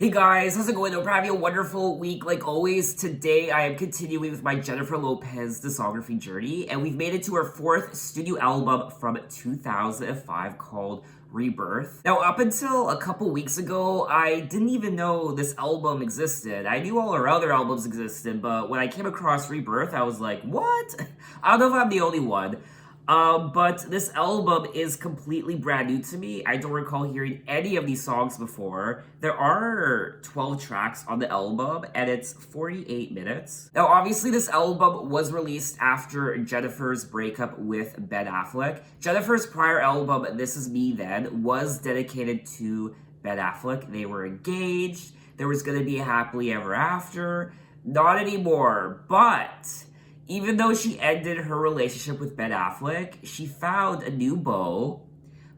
Hey guys, how's it going? Hope you're having a wonderful week. Like always, today I am continuing with my Jennifer Lopez discography journey, and we've made it to her fourth studio album from 2005 called Rebirth. Now, up until a couple weeks ago, I didn't even know this album existed. I knew all her other albums existed, but when I came across Rebirth, I was like, what? I don't know if I'm the only one. But this album is completely brand new to me. I don't recall hearing any of these songs before. There are 12 tracks on the album, and it's 48 minutes. Now, obviously, this album was released after Jennifer's breakup with Ben Affleck. Jennifer's prior album, This Is Me Then, was dedicated to Ben Affleck. They were engaged. There was going to be a happily ever after. Not anymore, but even though she ended her relationship with Ben Affleck, she found a new beau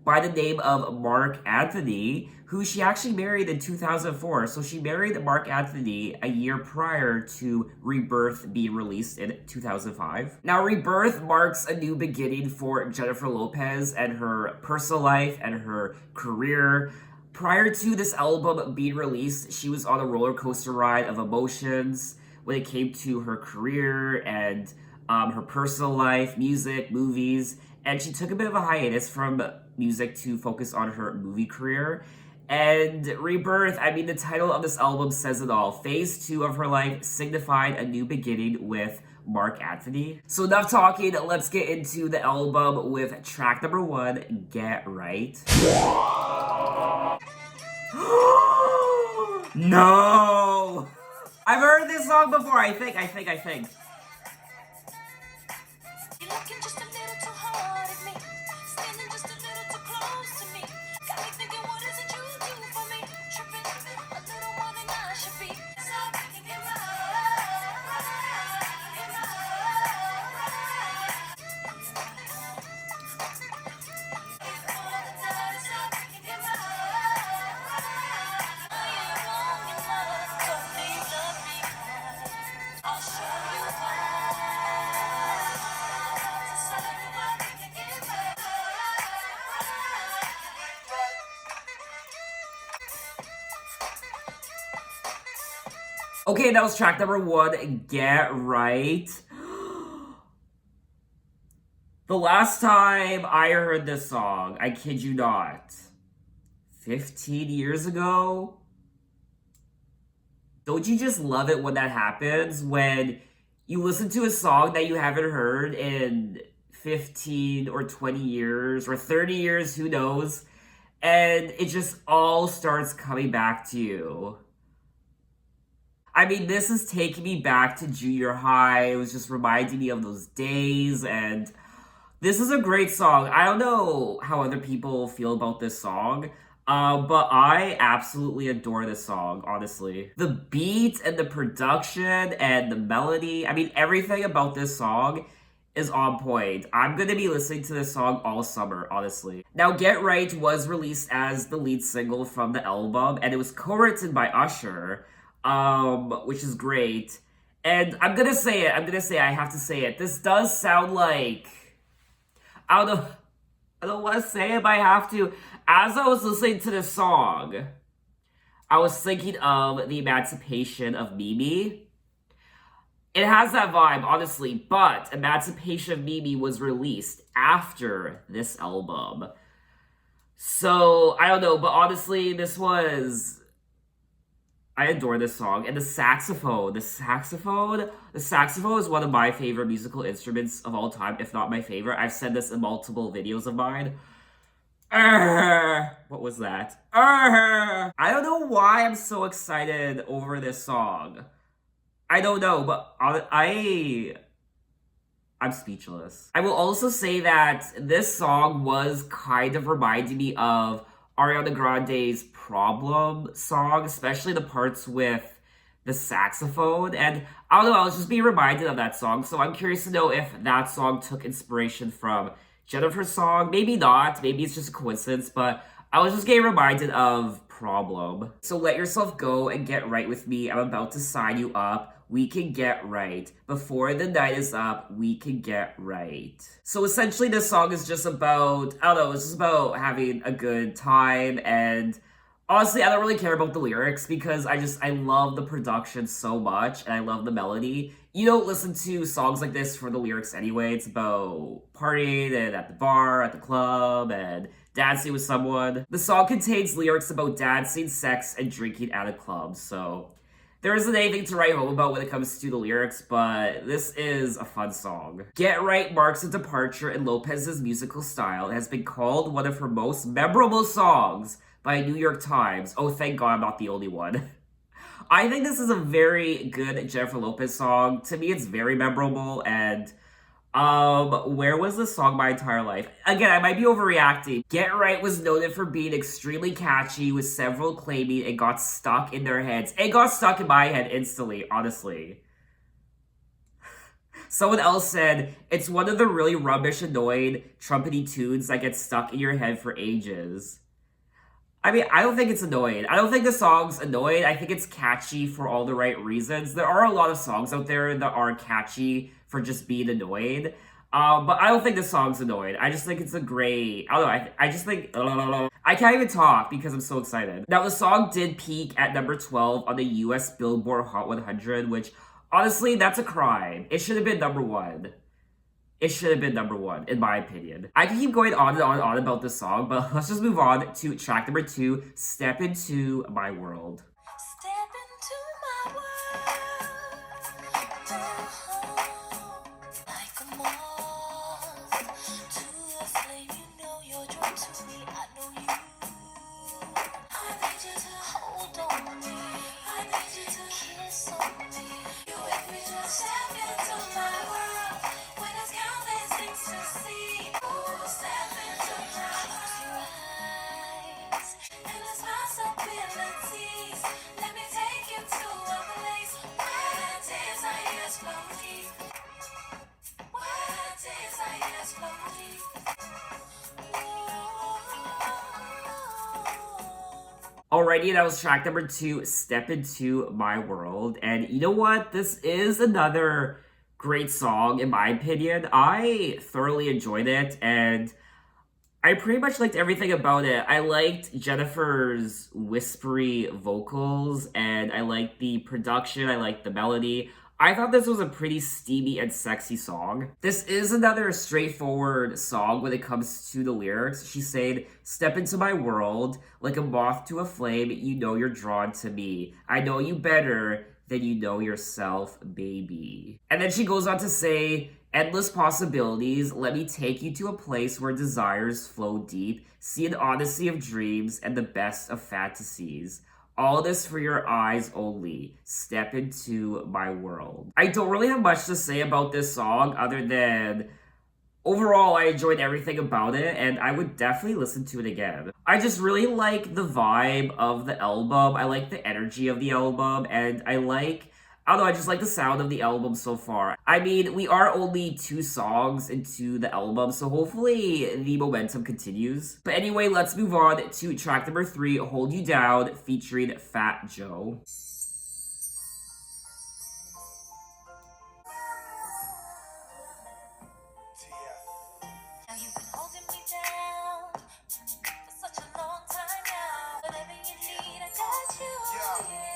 by the name of Mark Anthony, who she actually married in 2004. So she married Mark Anthony a year prior to Rebirth being released in 2005. Now, Rebirth marks a new beginning for Jennifer Lopez and her personal life and her career. Prior to this album being released, she was on a roller coaster ride of emotions when it came to her career and her personal life, music, movies, and she took a bit of a hiatus from music to focus on her movie career. And Rebirth, I mean, the title of this album says it all. Phase 2 of her life signified a new beginning with Mark Anthony. So enough talking, let's get into the album with track number 1, Get Right. No! I've heard this song before, I think. You're looking just a little too hard at me. Standing just a little too close to me. Got me thinking, what is it you do for me? Tripping, a little more than I should be. So I can get Okay, that was track number 1, Get Right. The last time I heard this song, I kid you not, 15 years ago? Don't you just love it when that happens? When you listen to a song that you haven't heard in 15 or 20 years or 30 years, who knows? And it just all starts coming back to you. I mean, this is taking me back to junior high. It was just reminding me of those days, and this is a great song. I don't know how other people feel about this song, but I absolutely adore this song, honestly. The beat and the production and the melody, I mean, everything about this song is on point. I'm gonna be listening to this song all summer, honestly. Now, Get Right was released as the lead single from the album, and it was co-written by Usher, which is great. And I have to say it. This does sound like, I don't want to say it, but I have to. As I was listening to this song, I was thinking of the Emancipation of Mimi. It has that vibe, honestly, but Emancipation of Mimi was released after this album. So, I don't know, but honestly, I adore this song. And the saxophone is one of my favorite musical instruments of all time, if not my favorite. I've said this in multiple videos of mine. What was that? I don't know why I'm so excited over this song. I don't know, but I'm speechless. I will also say that this song was kind of reminding me of Ariana Grande's Problem song, especially the parts with the saxophone. And I don't know, I was just being reminded of that song. So I'm curious to know if that song took inspiration from Jennifer's song. Maybe not. Maybe it's just a coincidence. But I was just getting reminded of Problem. So let yourself go and get right with me. I'm about to sign you up. We can get right. Before the night is up, we can get right. So essentially this song is just about, I don't know, it's just about having a good time and Honestly, I don't really care about the lyrics because I love the production so much and I love the melody. You don't listen to songs like this for the lyrics anyway. It's about partying and at the bar, at the club, and dancing with someone. The song contains lyrics about dancing, sex, and drinking at a club, so there isn't anything to write home about when it comes to the lyrics, but this is a fun song. Get Right marks a departure in Lopez's musical style and has been called one of her most memorable songs by New York Times. Oh, thank God I'm not the only one. I think this is a very good Jennifer Lopez song. To me, it's very memorable and where was this song my entire life? Again, I might be overreacting. Get Right was noted for being extremely catchy, with several claiming it got stuck in their heads. It got stuck in my head instantly, honestly. Someone else said, it's one of the really rubbish, annoying, trumpety tunes that get stuck in your head for ages. I mean, I don't think it's annoying. I don't think the song's annoying. I think it's catchy for all the right reasons. There are a lot of songs out there that are catchy for just being annoying. But I don't think the song's annoying. I just think it's a great. I don't know. I just think. I can't even talk because I'm so excited. Now, the song did peak at number 12 on the US Billboard Hot 100, which honestly, that's a crime. It should have been number 1. It should have been number 1, in my opinion. I can keep going on and on and on about this song, but let's just move on to track number 2, Step Into My World. Step into my world. Like a moth to a flame, you know you're drawn to me. I know you. I need you to hold on me. I need you to kiss on me. You with me, just step into my world. When there's countless things to see. Ooh, step into my world. Close your eyes. Endless possibilities. Let me take you to a place where desires flow deep. Where desires flow deep. Alrighty, that was track number 2, Step Into My World. And you know what? This is another great song, in my opinion. I thoroughly enjoyed it, and I pretty much liked everything about it. I liked Jennifer's whispery vocals, and I liked the production, I liked the melody. I thought this was a pretty steamy and sexy song. This is another straightforward song when it comes to the lyrics. She's saying, step into my world, like a moth to a flame, you know you're drawn to me. I know you better than you know yourself, baby. And then she goes on to say, endless possibilities, let me take you to a place where desires flow deep, see an odyssey of dreams and the best of fantasies. All this for your eyes only. Step into my world. I don't really have much to say about this song other than overall I enjoyed everything about it and I would definitely listen to it again. I just really like the vibe of the album. I like the energy of the album and I don't know, I just like the sound of the album so far. I mean, we are only 2 songs into the album, so hopefully the momentum continues. But anyway, let's move on to track number 3, Hold You Down, featuring Fat Joe. Now you've been holding me down for such a long time now. Whatever you need, I got you. Yeah.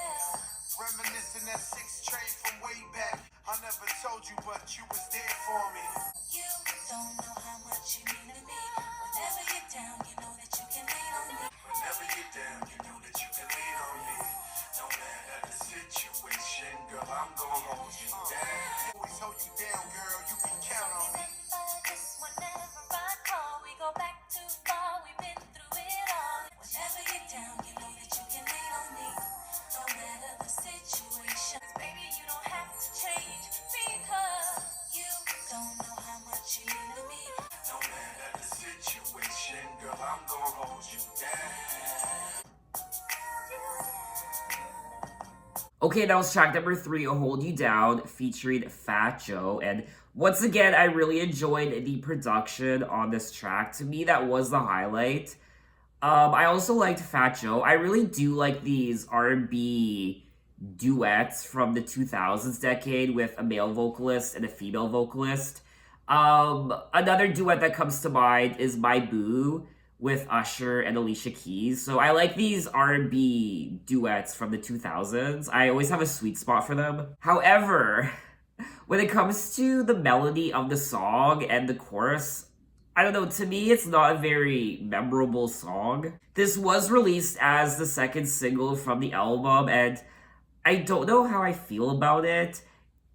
Reminiscing that 6 train from way back. I never told you, but you was there for me. You don't know how much you mean to me. Whenever you're down, you know that you can lean on me. Whenever you're down, you know that you can lean on me. No matter the situation, girl, I'm gonna hold you down. Always hold you down, girl, you can count on me. Remember this whenever I call. We go back too far, we've been through it all. Whenever you're down, you know that you can lean on me. No matter the situation, baby, you don't have to change because you don't know how much you mean to me. No matter the situation, girl, I'm gonna hold you down. Okay, that was track number 3, Hold You Down, featuring Fat Joe. And once again, I really enjoyed the production on this track. To me, that was the highlight. I also liked Fat Joe. I really do like these R&B duets from the 2000s decade with a male vocalist and a female vocalist. Another duet that comes to mind is My Boo with Usher and Alicia Keys. So I like these R&B duets from the 2000s. I always have a sweet spot for them. However, when it comes to the melody of the song and the chorus, I don't know, to me it's not a very memorable song. This was released as the second single from the album, and I don't know how I feel about it.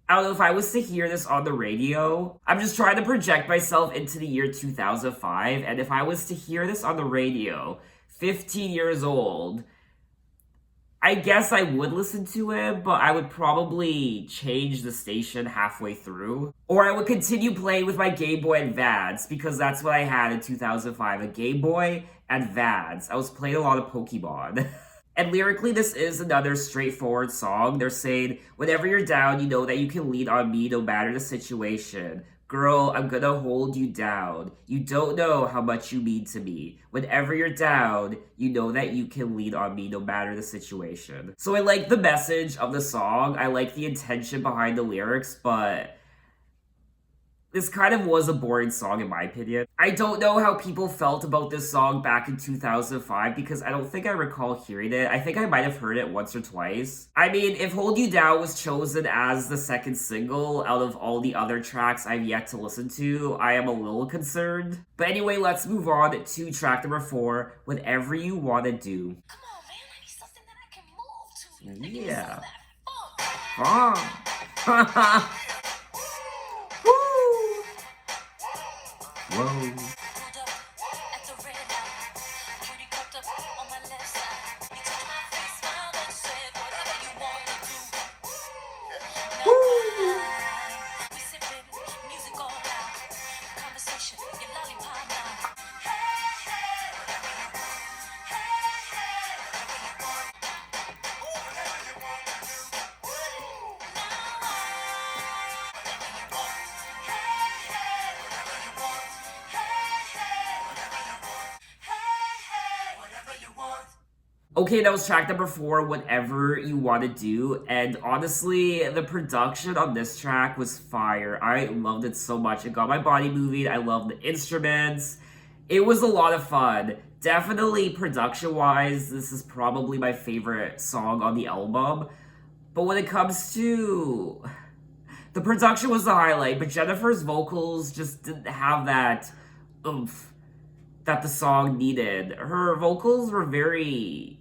I don't know if I was to hear this on the radio. I'm just trying to project myself into the year 2005, and if I was to hear this on the radio, 15 years old, I guess I would listen to it, but I would probably change the station halfway through. Or I would continue playing with my Game Boy Advance, because that's what I had in 2005, a Game Boy Advance. I was playing a lot of Pokemon. And lyrically, this is another straightforward song. They're saying, whenever you're down, you know that you can lean on me no matter the situation. Girl, I'm gonna hold you down. You don't know how much you mean to me. Whenever you're down, you know that you can lean on me no matter the situation. So I like the message of the song. I like the intention behind the lyrics, but this kind of was a boring song in my opinion. I don't know how people felt about this song back in 2005 because I don't think I recall hearing it. I think I might have heard it once or twice. I mean, if Hold You Down was chosen as the second single out of all the other tracks I've yet to listen to, I am a little concerned. But anyway, let's move on to track number 4, Whatever You Wanna Do. Come on, man, I need something that I can move to. Yeah. Funk. Ah. Whoa. Pulled up at the red light. Cutie cupped up on my left side. You touched my face, smiled and said, whatever you wanna do. No lie. We sipping music all night. Conversation, your lollipop now. Hey, hey, whatever you want. Hey, hey, whatever you want. Whatever you wanna do. No lie. Whatever you want. Hey, hey, whatever you want. Okay, that was track number 4, Whatever You Wanna Do, and honestly, the production on this track was fire. I loved it so much. It got my body moving. I loved the instruments. It was a lot of fun. Definitely production-wise, this is probably my favorite song on the album. But when it comes to... the production was the highlight, but Jennifer's vocals just didn't have that oomph that the song needed. Her vocals were very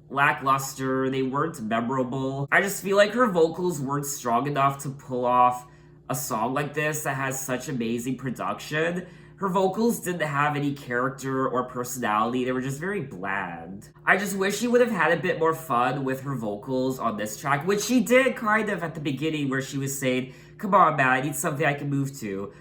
lackluster, they weren't memorable. I just feel like her vocals weren't strong enough to pull off a song like this that has such amazing production. Her vocals didn't have any character or personality, they were just very bland. I just wish she would have had a bit more fun with her vocals on this track, which she did kind of at the beginning where she was saying, come on man, I need something I can move to.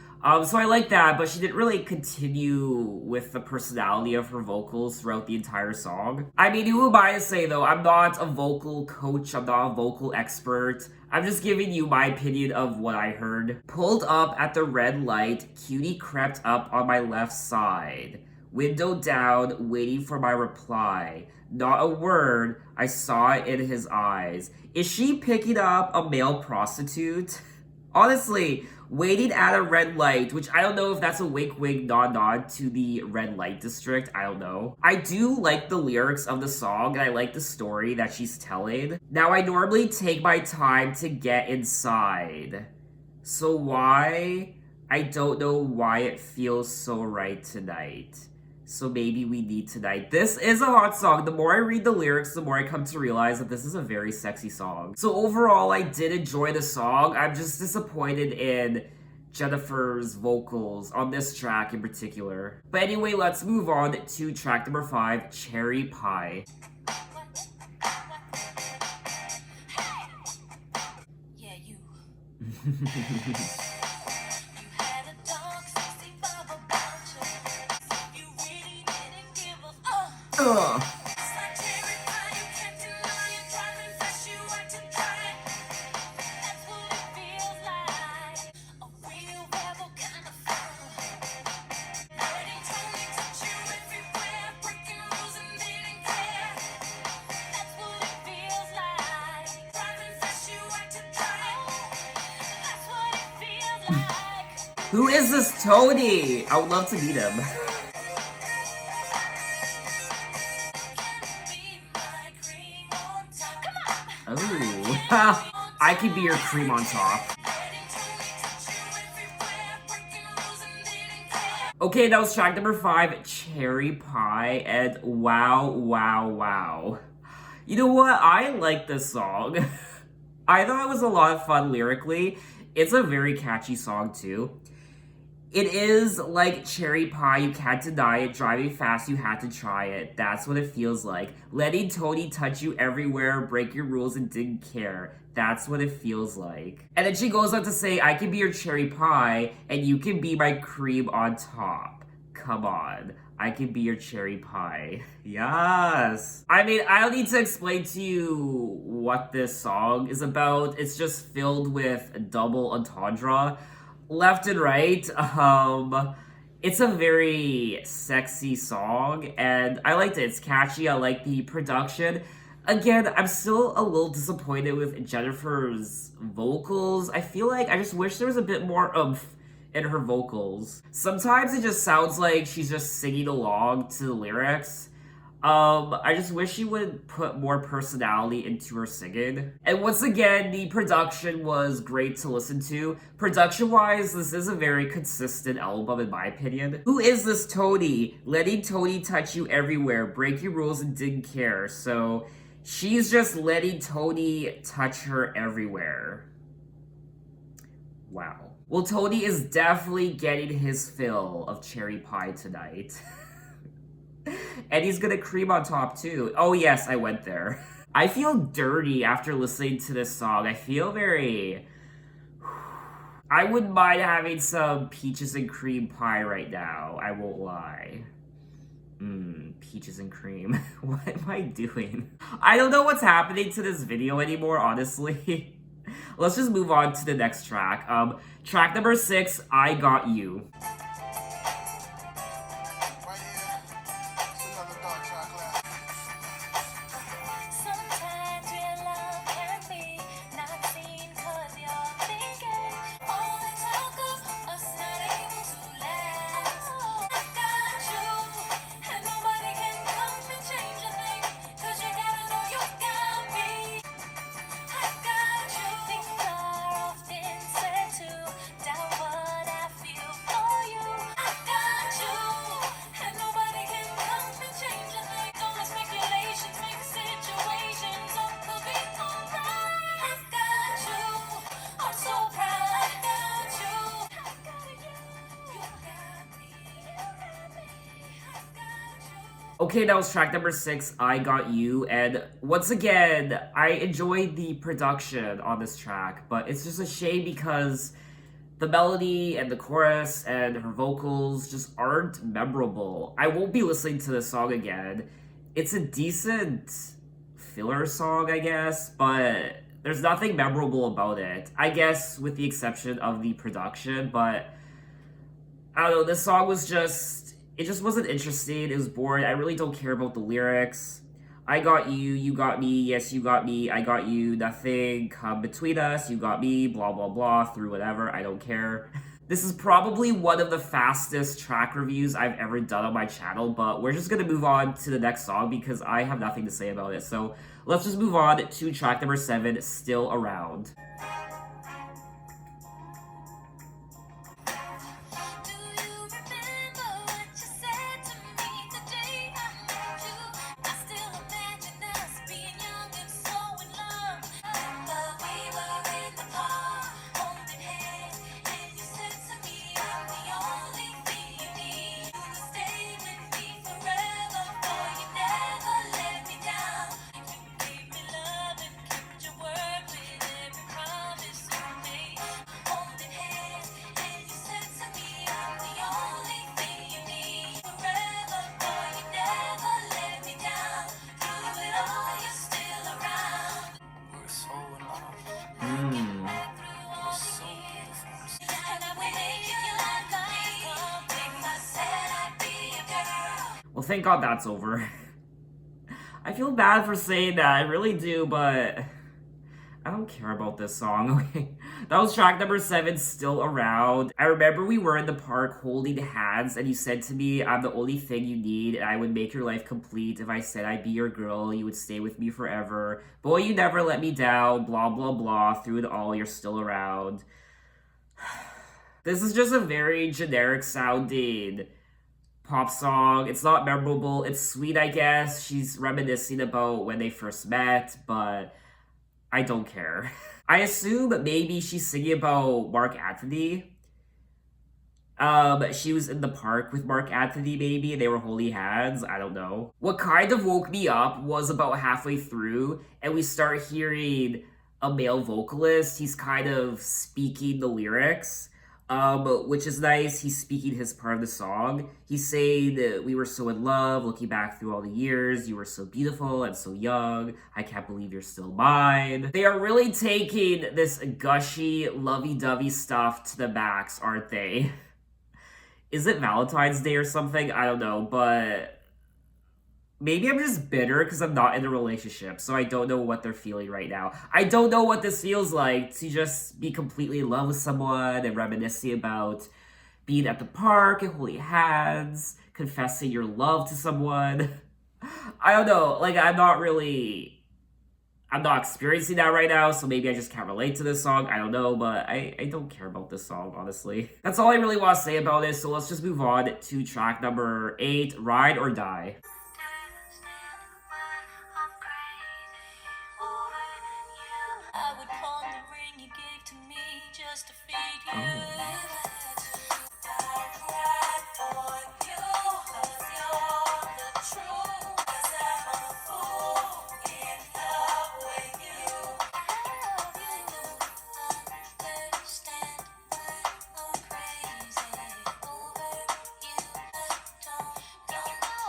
So I like that, but she didn't really continue with the personality of her vocals throughout the entire song. I mean, who am I to say though? I'm not a vocal coach, I'm not a vocal expert. I'm just giving you my opinion of what I heard. Pulled up at the red light, cutie crept up on my left side. Window down, waiting for my reply. Not a word, I saw it in his eyes. Is she picking up a male prostitute? Honestly, waiting at a red light, which I don't know if that's a wink wink nod nod to the red light district, I don't know. I do like the lyrics of the song and I like the story that she's telling. Now I normally take my time to get inside. So why? I don't know why it feels so right tonight. So maybe we need tonight. This is a hot song. The more I read the lyrics, the more I come to realize that this is a very sexy song. So overall, I did enjoy the song. I'm just disappointed in Jennifer's vocals on this track in particular. But anyway, let's move on to track number 5, Cherry Pie. Yeah, you. You had a dog, 65 about you. You really didn't give a fuck. Ugh. It's like cherry pie, you can't deny it. Driving fast, you like to try it. That's what it feels like. A real rebel kind of fun. Already told me touch you everywhere, breaking rules and didn't care. That's what it feels like. Driving fast, you like to try it. That's what it feels like. Who is this Tony? I would love to meet him. Ooh. I could be your cream on top. Okay, that was track number 5, Cherry Pie, and wow, wow, wow. You know what? I like this song. I thought it was a lot of fun lyrically. It's a very catchy song, too. It is like cherry pie, you can't deny it. Driving fast, you had to try it. That's what it feels like. Letting Tony touch you everywhere, break your rules and didn't care. That's what it feels like. And then she goes on to say, I can be your cherry pie, and you can be my cream on top. Come on. I can be your cherry pie. Yes. I mean, I don't need to explain to you what this song is about. It's just filled with double entendre. Left and right. It's a very sexy song, and I liked it. It's catchy. I like the production. Again, I'm still a little disappointed with Jennifer's vocals. I feel like I just wish there was a bit more oomph in her vocals. Sometimes it just sounds like she's just singing along to the lyrics. I just wish she would put more personality into her singing. And once again, the production was great to listen to. Production-wise, this is a very consistent album in my opinion. Who is this Tony? Letting Tony touch you everywhere, break your rules and didn't care. So she's just letting Tony touch her everywhere. Wow. Well, Tony is definitely getting his fill of cherry pie tonight. And he's gonna cream on top too. Oh yes, I went there. I feel dirty after listening to this song. I feel very... I wouldn't mind having some peaches and cream pie right now. I won't lie. Peaches and cream. What am I doing? I don't know what's happening to this video anymore, honestly. Let's just move on to the next track. Track number 6, I Got You. Sometimes real love can be not seen 'cause you're thinking all the talk of us not able to last. I got you, and nobody can come and change a thing 'cause you gotta know you got me. I got you. Things are often said to doubt what I feel for you. I got you, and nobody can come and change a thing. All the speculations make situations up will be alright. I got you. I'm so proud. I got you. I got you. You got me. You got me. I got you. Okay, that was track number 6, I Got You, and once again, I enjoyed the production on this track, but it's just a shame because the melody and the chorus and her vocals just aren't memorable. I won't be listening to this song again. It's a decent filler song, I guess, but there's nothing memorable about it. I guess with the exception of the production, but I don't know, this song was just... It just wasn't interesting. It was boring. I really don't care about the lyrics. I got you, you got me, yes, you got me, I got you, nothing come between us, you got me, blah, blah, blah, through whatever, I don't care. This is probably one of the fastest track reviews I've ever done on my channel, but we're just gonna move on to the next song because I have nothing to say about it. So let's just move on to track number 7, Still Around. Do you remember what you said to me the day I met you? I still imagine us being young and so in love. But we were in the park, holding hands, and you said to me, I'm the only thing you need. You will stay with me forever, for you never let me down. You gave me love and kept your word with every promise you made. Holding hands, and you said to me, I'm the only thing you need. Forever, for you never let me down. Through it all, you're still around. We're so in love. Back through all the years, and I would make your life complete. If I said I'd be a girl. Well, thank God that's over. I feel bad for saying that, I really do, but I don't care about this song. Okay. That was track number 7, Still Around. I remember we were in the park holding hands, and you said to me, I'm the only thing you need, and I would make your life complete if I said I'd be your girl, you would stay with me forever. Boy, you never let me down, blah, blah, blah. Through it all, you're still around. This is just a very generic sounding pop song. It's not memorable. It's sweet, I guess. She's reminiscing about when they first met, but I don't care. I assume maybe she's singing about Mark Anthony. She was in the park with Mark Anthony, maybe, and they were holding hands. I don't know. What kind of woke me up was about halfway through, and we start hearing a male vocalist. He's kind of speaking the lyrics, which is nice. He's speaking his part of the song. He's saying that we were so in love, looking back through all the years. You were so beautiful and so young. I can't believe you're still mine. They are really taking this gushy, lovey-dovey stuff to the max, aren't they? Is it Valentine's Day or something? I don't know, but maybe I'm just bitter because I'm not in a relationship, so I don't know what they're feeling right now. I don't know what this feels like to just be completely in love with someone and reminiscing about being at the park and holding hands, confessing your love to someone. I don't know, like I'm not experiencing that right now, so maybe I just can't relate to this song. I don't know, but I don't care about this song, honestly. That's all I really want to say about it, so let's just move on to track number 8, Ride or Die. I would pawn the ring you gave to me just to feed you. I'd ride for you 'cause you're the truth. 'Cause I'm a fool in love with you. I love you. Understand why I'm crazy over you. Don't know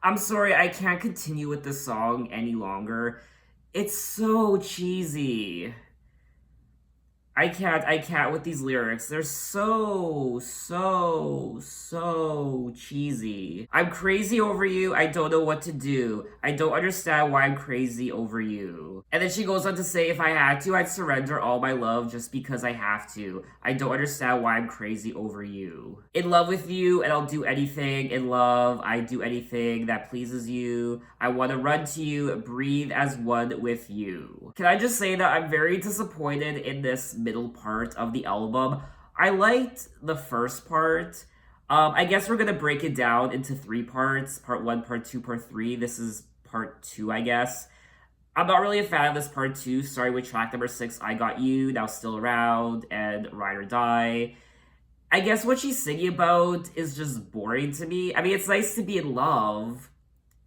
I'm sorry, I can't continue with this song any longer. It's so cheesy. I can't with these lyrics. They're so cheesy. I'm crazy over you. I don't know what to do. I don't understand why I'm crazy over you. And then she goes on to say, if I had to, I'd surrender all my love just because I have to. I don't understand why I'm crazy over you. In love with you, and I'll do anything. In love, I do anything that pleases you. I want to run to you, breathe as one with you. Can I just say that I'm very disappointed in this middle part of the album. I liked the first part. I guess we're gonna break it down into 3 parts. Part 1, part 2, part 3. This is part 2, I guess. I'm not really a fan of this part 2, starting with track number 6, I Got You, Now Still Around, and Ride or Die. I guess what she's singing about is just boring to me. I mean, it's nice to be in love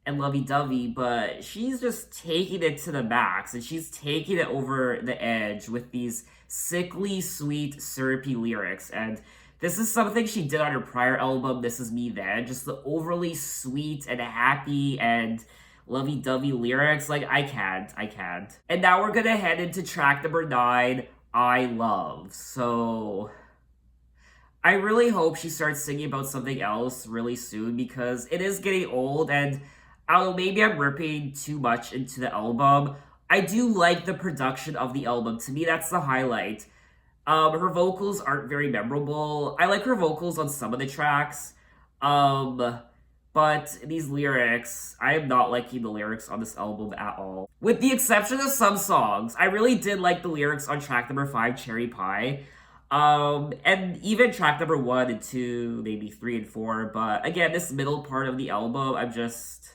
and lovey-dovey, but she's just taking it to the max, and she's taking it over the edge with these sickly sweet syrupy lyrics. And this is something she did on her prior album, This Is Me Then, just the overly sweet and happy and lovey-dovey lyrics. Like, I can't. And now we're gonna head into track number 9, I Love. So I really hope she starts singing about something else really soon, because it is getting old, and I don't know, maybe I'm ripping too much into the album. I do like the production of the album. To me, that's the highlight. Her vocals aren't very memorable. I like her vocals on some of the tracks. But these lyrics, I am not liking the lyrics on this album at all. With the exception of some songs, I really did like the lyrics on track number 5, Cherry Pie. And even track number 1 and 2, maybe 3 and 4. But again, this middle part of the album, I'm just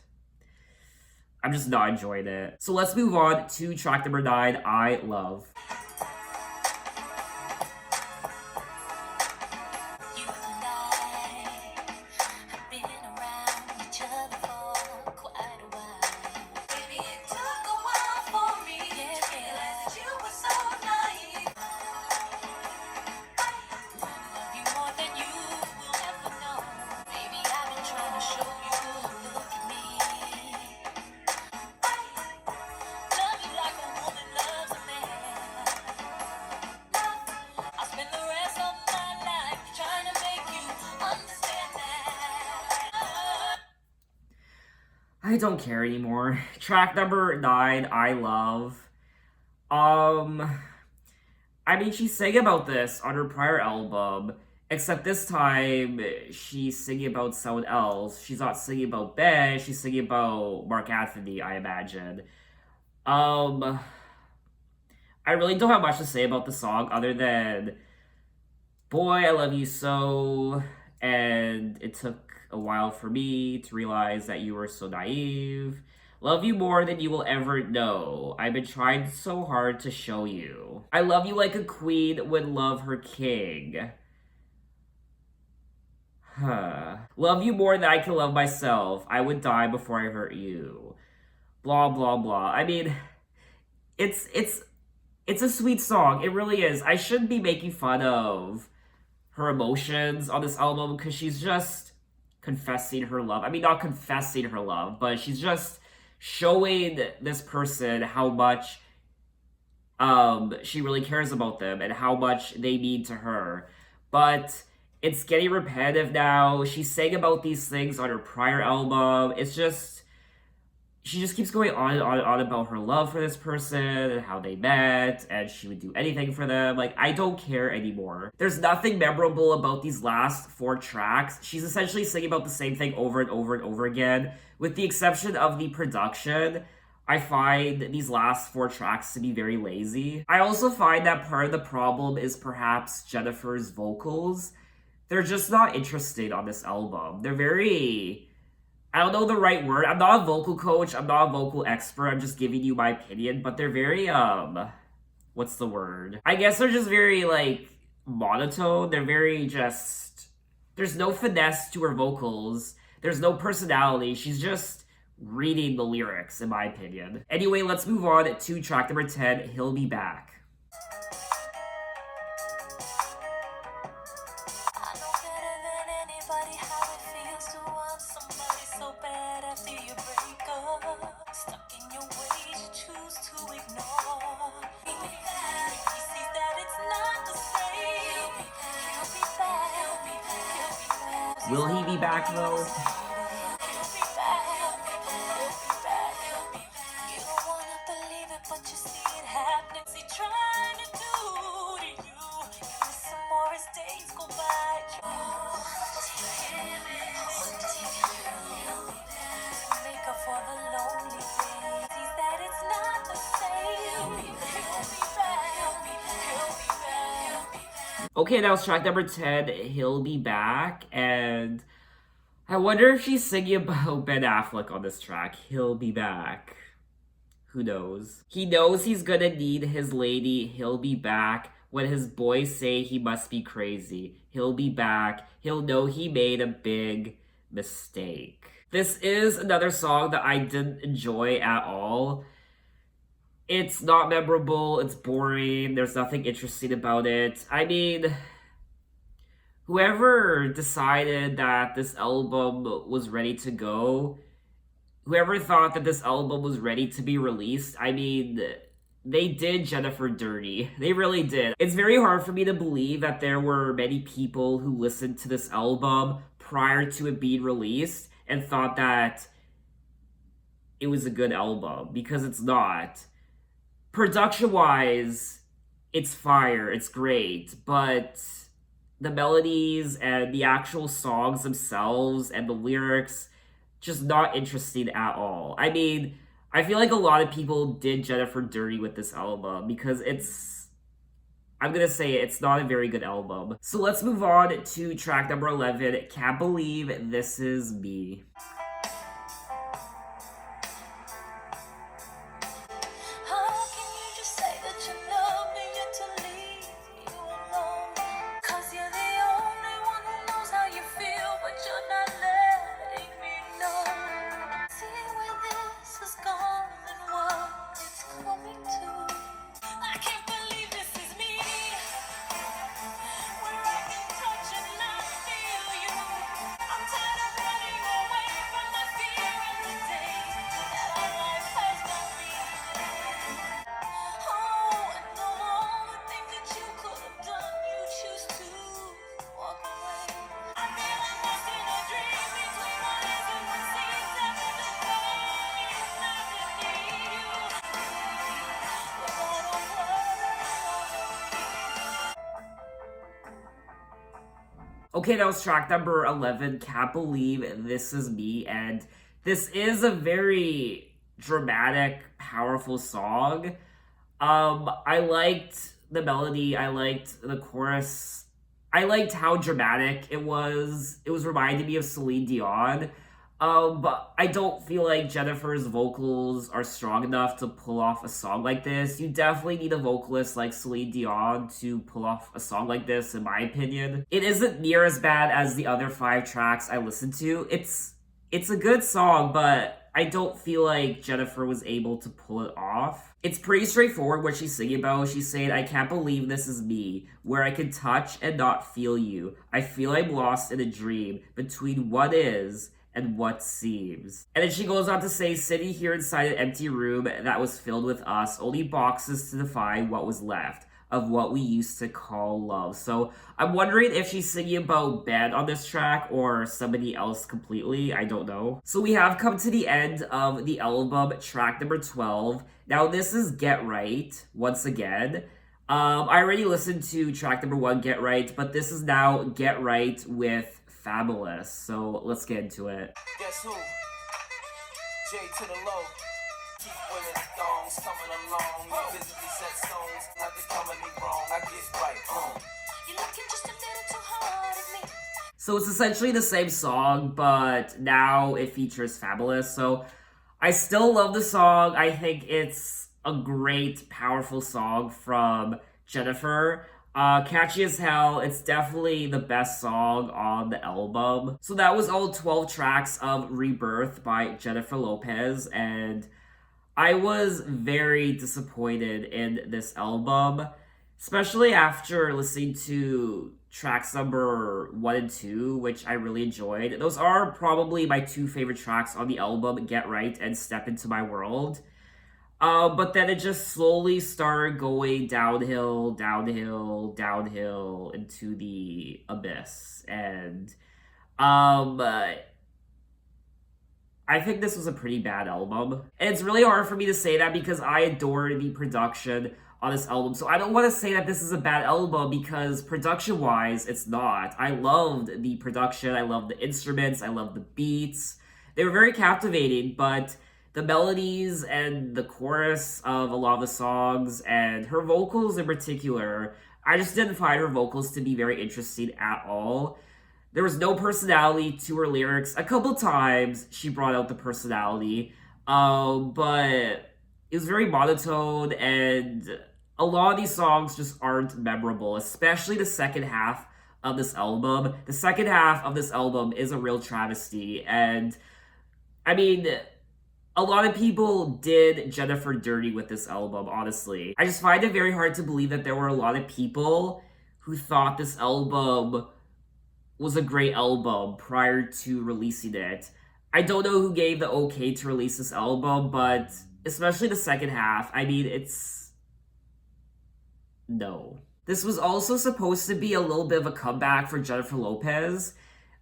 not enjoying it. So let's move on to track number 9, I Love. you and I have been around each other for quite a while. Baby, it took a while for me to realize that you were so naive. Love you more than you will ever know. Baby, I've been trying to show you. Look at me. Love you like a woman loves a man. I don't care anymore. Track number 9, I Love. Um, I mean, she sang about this on her prior album, except this time she's singing about someone else. She's not singing about Ben, she's singing about Mark Anthony, I imagine. Um, I really don't have much to say about the song other than, boy, I love you so, and it took a while for me to realize that you were so naive. Love you more than you will ever know. I've been trying so hard to show you. I love you like a queen would love her king. Huh. Love you more than I can love myself. I would die before I hurt you. Blah blah blah. I mean, it's it's it's a sweet song. It really is. I shouldn't be making fun of her emotions on this album because she's just confessing her love. I mean, not confessing her love, but she's just showing this person how much she really cares about them and how much they mean to her. But it's getting repetitive now. She sang about these things on her prior album. It's just she just keeps going on and on and on about her love for this person and how they met and she would do anything for them. Like, I don't care anymore. There's nothing memorable about these last 4 tracks. She's essentially singing about the same thing over and over and over again. With the exception of the production, I find these last 4 tracks to be very lazy. I also find that part of the problem is perhaps Jennifer's vocals. They're just not interesting on this album. They're very... I don't know the right word. I'm not a vocal coach. I'm not a vocal expert. I'm just giving you my opinion. But they're very, what's the word? I guess they're just very, like, monotone. They're very just... There's no finesse to her vocals. There's no personality. She's just reading the lyrics, in my opinion. Anyway, let's move on to track number 10, He'll Be Back. I know better than anybody how it feels to want somebody so bad after you break up. Stuck in your ways, you choose to ignore. He sees that it's not the same. He'll be back. He'll be back. Will he be back, though? He'll be back. He'll be back. You don't wanna believe it, but you see it happening. What's he trying to do to you? You listen more as days go by. Make up for the lonely days. Sees that it's not the same. He'll be back. He'll be back. Okay, that was track number 10, He'll Be Back, and I wonder if she's singing about Ben Affleck on this track. He'll be back. Who knows? He knows he's gonna need his lady. He'll be back. When his boys say he must be crazy, he'll be back. He'll know he made a big mistake. This is another song that I didn't enjoy at all. It's not memorable, it's boring, there's nothing interesting about it. I mean, whoever decided that this album was ready to go, whoever thought that this album was ready to be released, I mean, they did Jennifer dirty. They really did. It's very hard for me to believe that there were many people who listened to this album prior to it being released and thought that it was a good album, because it's not. Production-wise, it's fire, it's great, but the melodies and the actual songs themselves and the lyrics, just not interesting at all. I mean, I feel like a lot of people did Jennifer dirty with this album because I'm gonna say it's not a very good album. So let's move on to track number 11, Can't Believe This Is Me. How can you just say that you love me yet to leave you alone? 'Cause you're the only one who knows how you feel, but you're not letting me know. See where this has gone and what it's coming to. I can't believe this is me, where I can touch and not feel you. I'm tired of running away from Okay, that was track number 11, Can't Believe, This Is Me, and this is a very dramatic, powerful song. I liked the melody, I liked the chorus, I liked how dramatic it was. It was reminding me of Celine Dion. But I don't feel like Jennifer's vocals are strong enough to pull off a song like this. You definitely need a vocalist like Celine Dion to pull off a song like this, in my opinion. It isn't near as bad as the other 5 tracks I listened to. It's a good song, but I don't feel like Jennifer was able to pull it off. It's pretty straightforward what she's singing about. She's saying, I can't believe this is me, where I can touch and not feel you. I feel I'm lost in a dream between what is and what seems. And then she goes on to say, sitting here inside an empty room that was filled with us, only boxes to define what was left of what we used to call love. So I'm wondering if she's singing about Ben on this track or somebody else completely. I don't know. So we have come to the end of the album, track number 12. Now this is Get Right, once again. I already listened to track number 1, Get Right, but this is now Get Right with Fabulous. So let's get into it. Guess who? J to the low. Keep women thongs coming along. You visibly set stones, not the comedy wrong. I get right. You're looking just a little too hard at me. So it's essentially the same song, but now it features Fabulous. So I still love the song. I think it's a great, powerful song from Jennifer. Catchy as hell. It's definitely the best song on the album. So that was all 12 tracks of Rebirth by Jennifer Lopez, and I was very disappointed in this album, especially after listening to tracks number 1 and 2, which I really enjoyed. Those are probably my 2 favorite tracks on the album, Get Right and Step Into My World. But then it just slowly started going downhill, downhill, downhill into the abyss. And I think this was a pretty bad album. And it's really hard for me to say that because I adore the production on this album. So I don't want to say that this is a bad album because production-wise, it's not. I loved the production. I loved the instruments. I loved the beats. They were very captivating, but the melodies and the chorus of a lot of the songs and her vocals in particular, I just didn't find her vocals to be very interesting at all. There was no personality to her lyrics. A couple times she brought out the personality, but it was very monotone, and a lot of these songs just aren't memorable, especially the second half of this album. The second half of this album is a real travesty, and I mean, a lot of people did Jennifer dirty with this album, honestly. I just find it very hard to believe that there were a lot of people who thought this album was a great album prior to releasing it. I don't know who gave the okay to release this album, but especially the second half, I mean, it's... no. This was also supposed to be a little bit of a comeback for Jennifer Lopez.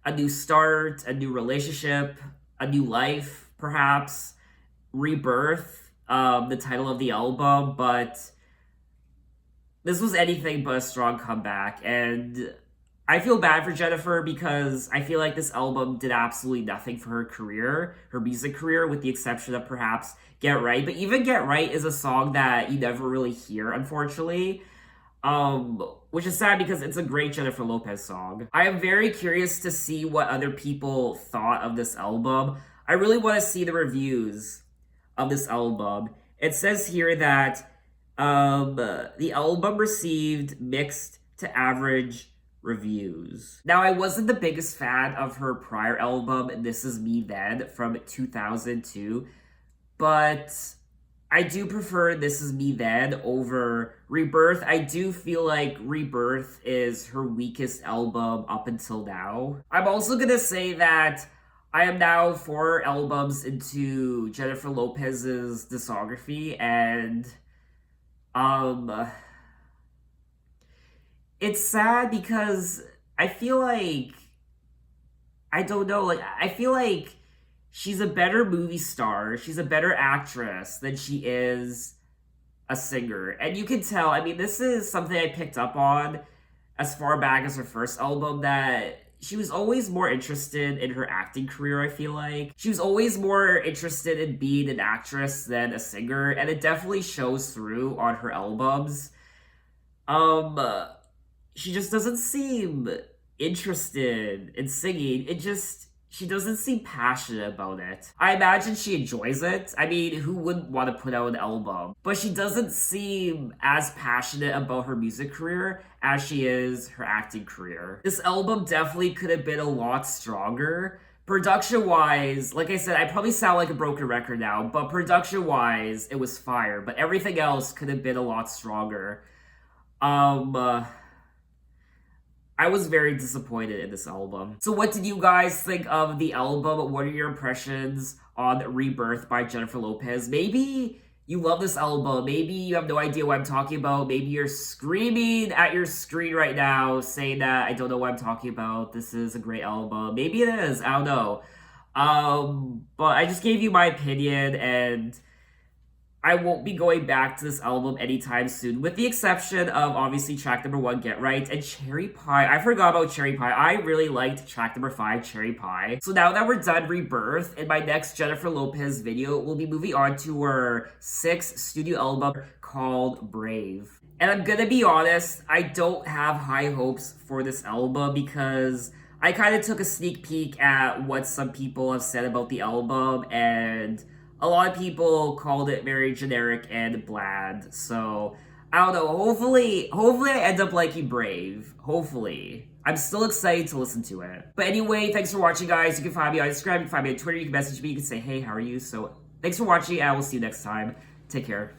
A new start, a new relationship, a new life, perhaps. Rebirth, the title of the album, but this was anything but a strong comeback, and I feel bad for Jennifer because I feel like this album did absolutely nothing for her career, her music career, with the exception of perhaps Get Right. But even Get Right is a song that you never really hear, unfortunately, which is sad because it's a great Jennifer Lopez song. I am very curious to see what other people thought of this album. I really want to see the reviews of this album. It says here that the album received mixed to average reviews. Now, I wasn't the biggest fan of her prior album, This Is Me Then, from 2002, but I do prefer This Is Me Then over Rebirth. I do feel like Rebirth is her weakest album up until now. I'm also gonna say that I am now 4 albums into Jennifer Lopez's discography, and it's sad because I feel like, I don't know, like, I feel like she's a better movie star, she's a better actress than she is a singer. And you can tell, I mean, this is something I picked up on as far back as her first album, that she was always more interested in her acting career, I feel like. She was always more interested in being an actress than a singer, and it definitely shows through on her albums. Um, she just doesn't seem interested in singing. She doesn't seem passionate about it. I imagine she enjoys it. I mean, who wouldn't want to put out an album? But she doesn't seem as passionate about her music career as she is her acting career. This album definitely could have been a lot stronger. Production wise, like I said, I probably sound like a broken record now, but production wise, it was fire. But everything else could have been a lot stronger. I was very disappointed in this album. So what did you guys think of the album? What are your impressions on Rebirth by Jennifer Lopez? Maybe you love this album. Maybe you have no idea what I'm talking about. Maybe you're screaming at your screen right now saying that I don't know what I'm talking about. This is a great album. Maybe it is. I don't know. But I just gave you my opinion, and I won't be going back to this album anytime soon, with the exception of obviously track number 1, Get Right, and Cherry Pie. I forgot about Cherry Pie. I really liked track number 5, Cherry Pie. So now that we're done Rebirth, in my next Jennifer Lopez video, we'll be moving on to her 6th studio album called Brave. And I'm gonna be honest, I don't have high hopes for this album because I kind of took a sneak peek at what some people have said about the album, and a lot of people called it very generic and bland. So I don't know. Hopefully I end up liking Brave. Hopefully. I'm still excited to listen to it. But anyway, thanks for watching, guys. You can find me on Instagram, you can find me on Twitter, you can message me, you can say, hey, how are you? So thanks for watching, and I will see you next time. Take care.